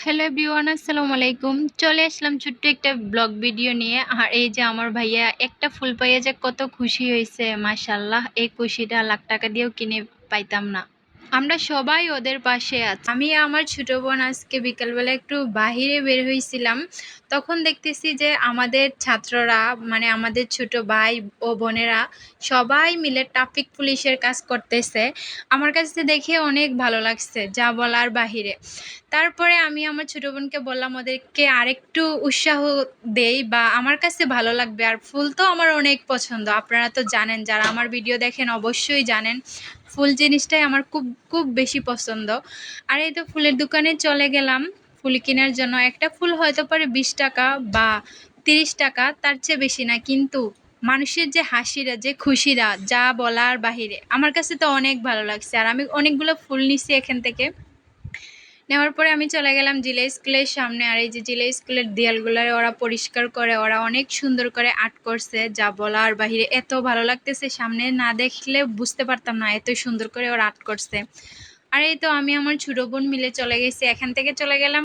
Hello everyone, আসসালামু আলাইকুম। চলে আসলাম ছোট্ট একটা ব্লগ ভিডিও নিয়ে। আর এই যে আমার ভাইয়া একটা ফুল পাইয়া যে কত খুশি হয়েছে, মাশাআল্লাহ। এই খুশিটা লাখ টাকা দিয়েও কিনে পাইতাম না। আমরা সবাই ওদের পাশে আছি। আমি আমার ছোট বোন আজকে বিকালবেলা একটু বাহিরে বের হয়েছিলাম, তখন দেখতেছি যে আমাদের ছাত্ররা, মানে আমাদের ছোট ভাই ও বোনেরা সবাই মিলে ট্রাফিক পুলিশের কাজ করতেছে। আমার কাছে দেখে অনেক ভালো লাগছে, যা বলার বাহিরে। তারপরে আমি আমার ছোট বোনকে বললাম ওদেরকে আরেকটু উৎসাহ দেই, বা আমার কাছে ভালো লাগবে। আর ফুল তো আমার অনেক পছন্দ, আপনারা তো জানেন, যারা আমার ভিডিও দেখেন অবশ্যই জানেন ফুল জিনিসটাই আমার খুব খুব বেশি পছন্দ। আর এই তো ফুলের দোকানে চলে গেলাম ফুল কেনার জন্য। একটা ফুল হয়তো পারে 20 টাকা বা 30 টাকা, তার চেয়ে বেশি না। কিন্তু মানুষের যে হাসিরা, যে খুশিরা, যা বলার বাহিরে। আমার কাছে তো অনেক ভালো লাগছে। আর আমি অনেকগুলো ফুল নিছি এখান থেকে। নেওয়ার পরে আমি চলে গেলাম জিলা স্কুলের সামনে। আর এই যে জিলা স্কুলের দেয়ালগুলারে ওরা পরিষ্কার করে, ওরা অনেক সুন্দর করে আর্ট করছে, যা বলার বাহিরে। এত ভালো লাগতেছে, সামনে না দেখলে বুঝতে পারতাম না এত সুন্দর করে ওরা আর্ট করছে। আর এই তো আমি আমার ছোট বোন মিলে চলে গেছি, এখান থেকে চলে গেলাম।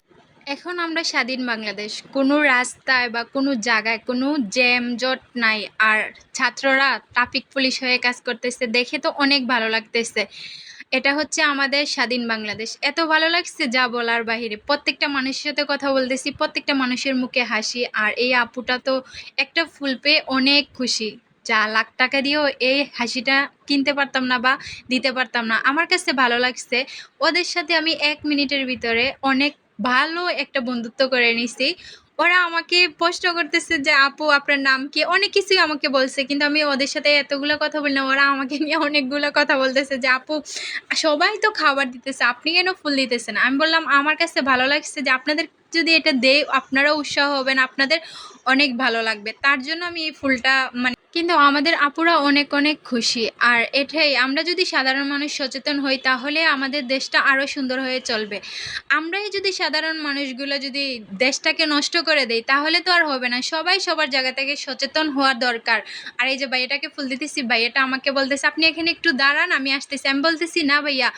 এখন আমরা স্বাধীন বাংলাদেশ, কোনো রাস্তায় বা কোনো জায়গায় কোনো জ্যাম জট নাই। আর ছাত্ররা ট্রাফিক পুলিশ হয়ে কাজ করতেছে, দেখে তো অনেক ভালো লাগতেছে। এটা হচ্ছে আমাদের স্বাধীন বাংলাদেশ। এত ভালো লাগছে যা বলার বাহিরে। প্রত্যেকটা মানুষের সাথে কথা বলতেছি, প্রত্যেকটা মানুষের মুখে হাসি। আর এই আপুটা তো একটা ফুল পেয়ে অনেক খুশি, যা লাখ টাকা দিয়েও এই হাসিটা কিনতে পারতাম না বা দিতে পারতাম না। আমার কাছে ভালো লাগছে। ওদের সাথে আমি 1 মিনিটের ভিতরে অনেক ভালো একটা বন্ধুত্ব করে নিছি। ওরা আমাকে প্রশ্ন করতেছে যে আপু আপনার নাম কি, অনেক কিছুই আমাকে বলছে, কিন্তু আমি ওদের সাথে এতগুলো কথা বলি না। ওরা আমাকে নিয়ে অনেকগুলো কথা বলতেছে যে আপু সবাই তো খাবার দিতেছে, আপনি কেন ফুল দিতেছেন। আমি বললাম আমার কাছে ভালো লাগছে যে আপনাদের যদি এটা দেয় আপনারাও উৎসাহ হবেন, আপনাদের অনেক ভালো লাগবে, তার জন্য আমি এই ফুলটা মানে। কিন্তু আমাদের আপুরা অনেক অনেক খুশি। আর এটাই, আমরা যদি সাধারণ মানুষ সচেতন হই তাহলে আমাদের দেশটা আরও সুন্দর হয়ে চলবে। আমরাই যদি সাধারণ মানুষগুলো যদি দেশটাকে নষ্ট করে দেই তাহলে তো আর হবে না। সবাই সবার জায়গা থেকে সচেতন হওয়ার দরকার। আর এই যে ভাইয়াটাকে ফুল দিতেছি, ভাইয়াটা আমাকে বলতেছে আপনি এখানে একটু দাঁড়ান, আমি আসতেছি। আমি বলতেছি না ভাইয়া।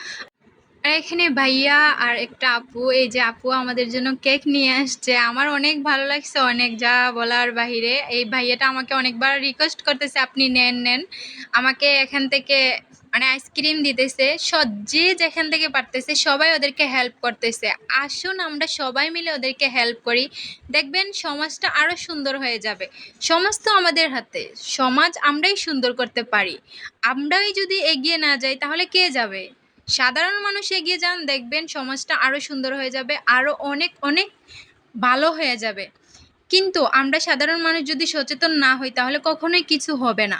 আর এখানে ভাইয়া আর একটা আপু, এই যে আপু আমাদের জন্য কেক নিয়ে আসছে। আমার অনেক ভালো লাগছে, অনেক, যা বলার বাহিরে। এই ভাইয়াটা আমাকে অনেকবার রিকোয়েস্ট করতেছে আপনি নেন নেন, আমাকে এখান থেকে মানে আইসক্রিম দিতেছে। যে যেখান থেকে পারতেছে সবাই ওদেরকে হেল্প করতেছে। আসুন আমরা সবাই মিলে ওদেরকে হেল্প করি, দেখবেন সমাজটা আরো সুন্দর হয়ে যাবে। সমাজ তো আমাদের হাতে, সমাজ আমরাই সুন্দর করতে পারি। আমরাই যদি এগিয়ে না যাই তাহলে কে যাবে। সাধারণ মানুষ এগিয়ে যান, দেখবেন সমাজটা আরো সুন্দর হয়ে যাবে, আরো অনেক অনেক ভালো হয়ে যাবে। কিন্তু আমরা সাধারণ মানুষ যদি সচেতন না হই তাহলে কখনোই কিছু হবে না।